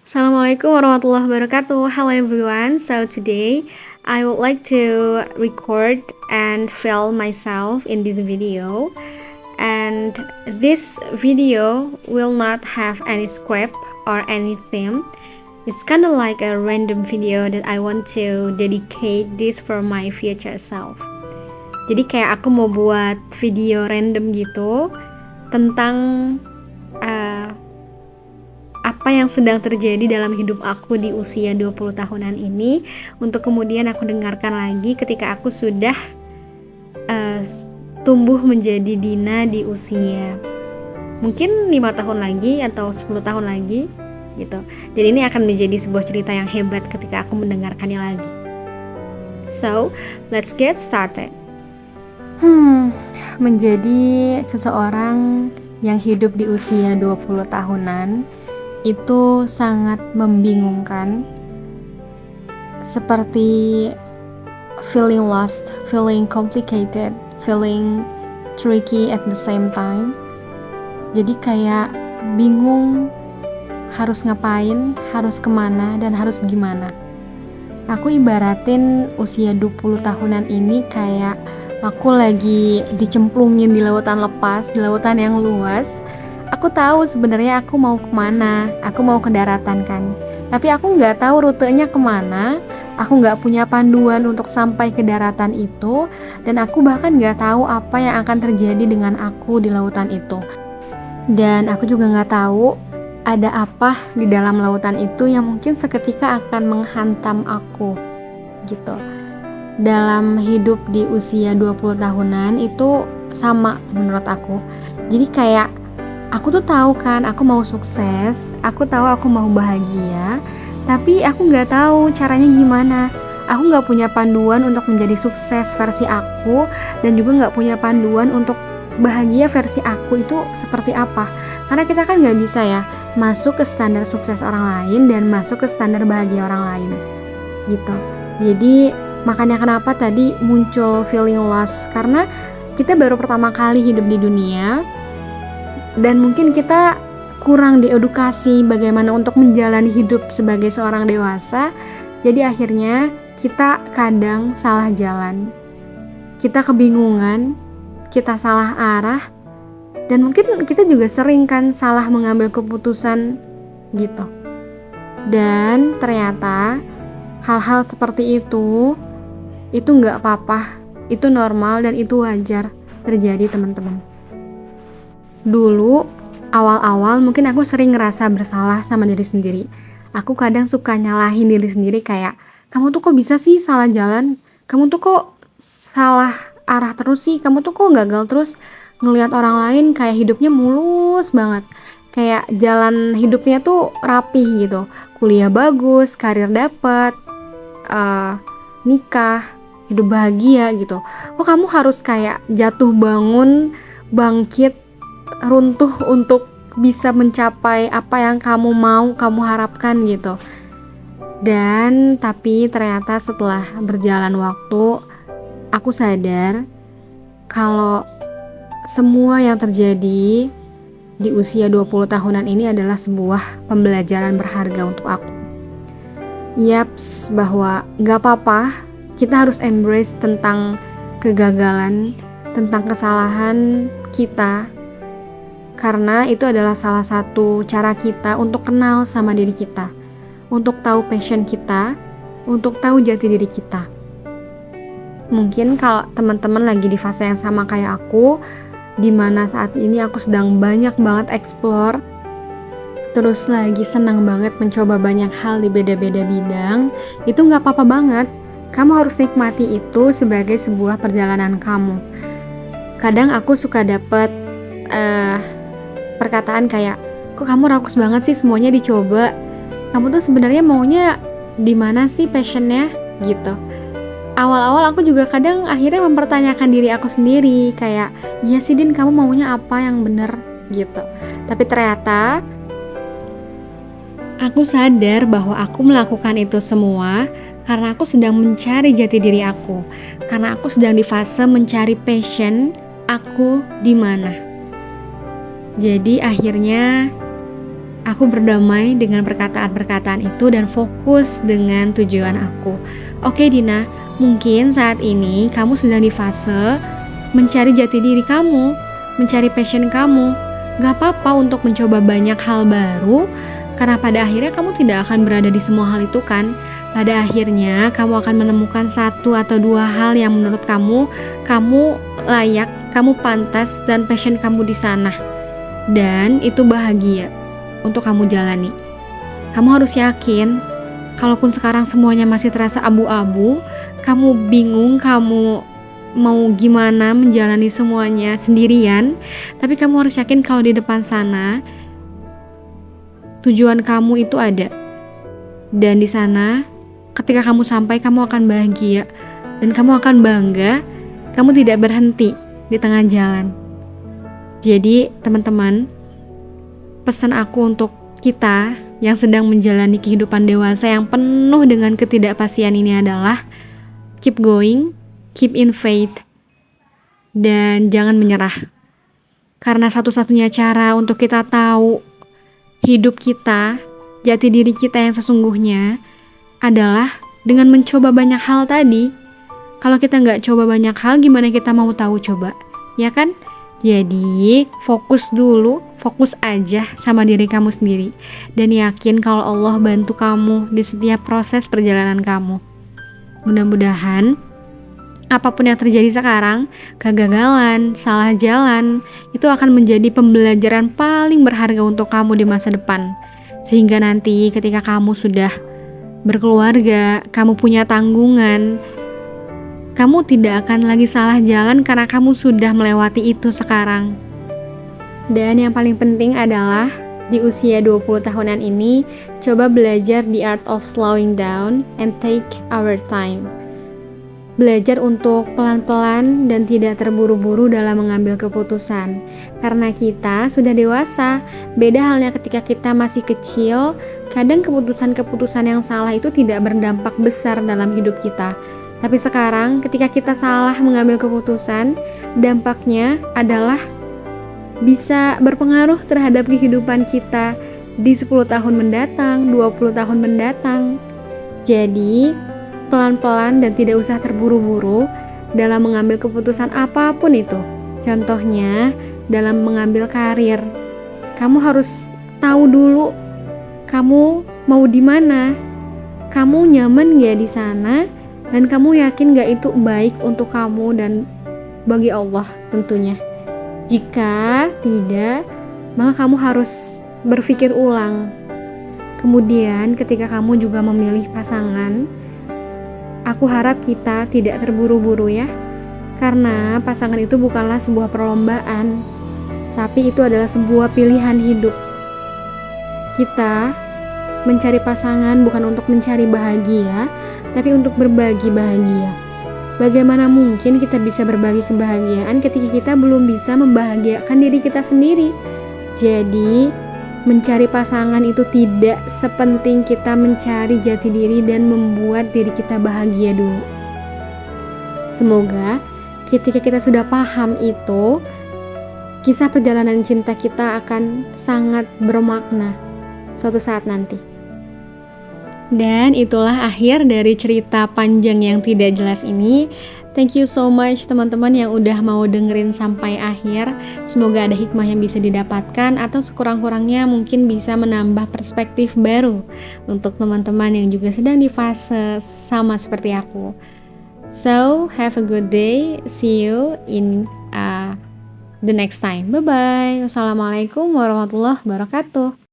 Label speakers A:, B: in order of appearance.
A: Assalamualaikum warahmatullahi wabarakatuh. Hello everyone. So today I would like to record and film myself in this video. And this video will not have any script or any theme. It's kind of like a random video that I want to dedicate this for my future self. Jadi kayak aku mau buat video random gitu tentang apa yang sedang terjadi dalam hidup aku di usia 20 tahunan ini, untuk kemudian aku dengarkan lagi ketika aku sudah tumbuh menjadi Dina di usia mungkin 5 tahun lagi atau 10 tahun lagi gitu. Jadi ini akan menjadi sebuah cerita yang hebat ketika aku mendengarkannya lagi. So, let's get started. Menjadi seseorang yang hidup di usia 20 tahunan itu sangat membingungkan, seperti feeling lost, feeling complicated, feeling tricky at the same time. Jadi kayak bingung harus ngapain, harus kemana, dan harus gimana. Aku ibaratin usia 20 tahunan ini kayak aku lagi dicemplungin di lautan lepas, di lautan yang luas. Aku tahu sebenarnya aku mau kemana, aku mau ke daratan kan. Tapi aku nggak tahu rutenya kemana, aku nggak punya panduan untuk sampai ke daratan itu, dan aku bahkan nggak tahu apa yang akan terjadi dengan aku di lautan itu. Dan aku juga nggak tahu ada apa di dalam lautan itu yang mungkin seketika akan menghantam aku, gitu. Dalam hidup di usia 20 tahunan itu sama menurut aku. Jadi kayak aku tuh tahu kan aku mau sukses, aku tahu aku mau bahagia, tapi aku nggak tahu caranya gimana. Aku nggak punya panduan untuk menjadi sukses versi aku, dan juga nggak punya panduan untuk bahagia versi aku itu seperti apa. Karena kita kan nggak bisa ya masuk ke standar sukses orang lain dan masuk ke standar bahagia orang lain, gitu. Jadi makanya kenapa tadi muncul feeling lost, karena kita baru pertama kali hidup di dunia. Dan mungkin kita kurang diedukasi bagaimana untuk menjalani hidup sebagai seorang dewasa. Jadi akhirnya kita kadang salah jalan, kita kebingungan, kita salah arah, dan mungkin kita juga sering kan salah mengambil keputusan gitu. Dan ternyata hal-hal seperti itu nggak apa-apa, itu normal dan itu wajar terjadi teman-teman. Dulu, awal-awal mungkin aku sering ngerasa bersalah sama diri sendiri. Aku kadang suka nyalahin diri sendiri kayak, kamu tuh kok bisa sih salah jalan? Kamu tuh kok salah arah terus sih? Kamu tuh kok gagal terus? Ngelihat orang lain kayak hidupnya mulus banget. Kayak jalan hidupnya tuh rapih gitu. Kuliah bagus, karir dapet, nikah, hidup bahagia gitu. Kok kamu harus kayak jatuh bangun, bangkit, runtuh untuk bisa mencapai apa yang kamu mau, kamu harapkan gitu. Dan tapi ternyata setelah berjalan waktu, aku sadar kalau semua yang terjadi di usia 20 tahunan ini adalah sebuah pembelajaran berharga untuk aku. Yaps, bahwa gak apa-apa, kita harus embrace tentang kegagalan, tentang kesalahan kita, karena itu adalah salah satu cara kita untuk kenal sama diri kita, untuk tahu passion kita, untuk tahu jati diri kita. Mungkin kalau teman-teman lagi di fase yang sama kayak aku, dimana saat ini aku sedang banyak banget explore, terus lagi senang banget mencoba banyak hal di beda-beda bidang, itu gak apa-apa banget. Kamu harus nikmati itu sebagai sebuah perjalanan kamu. Kadang aku suka dapet perkataan kayak, kok kamu rakus banget sih semuanya dicoba? Kamu tuh sebenarnya maunya di mana sih passionnya gitu. Awal-awal aku juga kadang akhirnya mempertanyakan diri aku sendiri kayak, iya sih Din, kamu maunya apa yang bener gitu. Tapi ternyata aku sadar bahwa aku melakukan itu semua karena aku sedang mencari jati diri aku, karena aku sedang di fase mencari passion aku di mana. Jadi akhirnya Aku berdamai dengan perkataan-perkataan itu dan fokus dengan tujuan aku. Oke Dina, mungkin saat ini kamu sedang di fase mencari jati diri kamu, mencari passion kamu. Gak apa-apa untuk mencoba banyak hal baru, karena pada akhirnya kamu tidak akan berada di semua hal itu kan. Pada akhirnya kamu akan menemukan satu atau dua hal yang menurut kamu layak, kamu pantas, dan passion kamu di sana. Dan itu bahagia untuk kamu jalani. Kamu harus yakin, kalaupun sekarang semuanya masih terasa abu-abu, kamu bingung, kamu mau gimana menjalani semuanya sendirian, tapi kamu harus yakin kalau di depan sana tujuan kamu itu ada. Dan di sana ketika kamu sampai, kamu akan bahagia dan kamu akan bangga. Kamu tidak berhenti di tengah jalan. Jadi teman-teman, pesan aku untuk kita yang sedang menjalani kehidupan dewasa yang penuh dengan ketidakpastian ini adalah keep going, keep in faith, dan jangan menyerah. Karena satu-satunya cara untuk kita tahu hidup kita, jati diri kita yang sesungguhnya adalah dengan mencoba banyak hal tadi. Kalau kita nggak coba banyak hal, gimana kita mau tahu coba? Ya kan? Jadi fokus dulu, fokus aja sama diri kamu sendiri. Dan yakin kalau Allah bantu kamu di setiap proses perjalanan kamu. Mudah-mudahan apapun yang terjadi sekarang, kegagalan, salah jalan, itu akan menjadi pembelajaran paling berharga untuk kamu di masa depan. Sehingga nanti ketika kamu sudah berkeluarga, kamu punya tanggungan, kamu tidak akan lagi salah jalan karena kamu sudah melewati itu sekarang. Dan yang paling penting adalah di usia 20 tahunan ini, coba belajar the art of slowing down and take our time. Belajar untuk pelan-pelan dan tidak terburu-buru dalam mengambil keputusan. Karena kita sudah dewasa, beda halnya ketika kita masih kecil, kadang keputusan-keputusan yang salah itu tidak berdampak besar dalam hidup kita. Tapi sekarang ketika kita salah mengambil keputusan, dampaknya adalah bisa berpengaruh terhadap kehidupan kita di 10 tahun mendatang, 20 tahun mendatang. Jadi, pelan-pelan dan tidak usah terburu-buru dalam mengambil keputusan apapun itu. Contohnya, dalam mengambil karir. Kamu harus tahu dulu kamu mau di mana. Kamu nyaman gak di sana? Dan kamu yakin gak itu baik untuk kamu dan bagi Allah tentunya. Jika tidak, maka kamu harus berpikir ulang. Kemudian ketika kamu juga memilih pasangan, aku harap kita tidak terburu-buru ya. Karena pasangan itu bukanlah sebuah perlombaan, tapi itu adalah sebuah pilihan hidup. Kita mencari pasangan bukan untuk mencari bahagia, tapi untuk berbagi bahagia. Bagaimana mungkin kita bisa berbagi kebahagiaan ketika kita belum bisa membahagiakan diri kita sendiri? Jadi, mencari pasangan itu tidak sepenting kita mencari jati diri dan membuat diri kita bahagia dulu. Semoga ketika kita sudah paham itu, kisah perjalanan cinta kita akan sangat bermakna suatu saat nanti. Dan itulah akhir dari cerita panjang yang tidak jelas ini. Thank you so much teman-teman yang udah mau dengerin sampai akhir. Semoga ada hikmah yang bisa didapatkan, atau sekurang-kurangnya mungkin bisa menambah perspektif baru untuk teman-teman yang juga sedang di fase sama seperti aku. So, have a good day. See you in the next time. Bye-bye. Wassalamualaikum warahmatullahi wabarakatuh.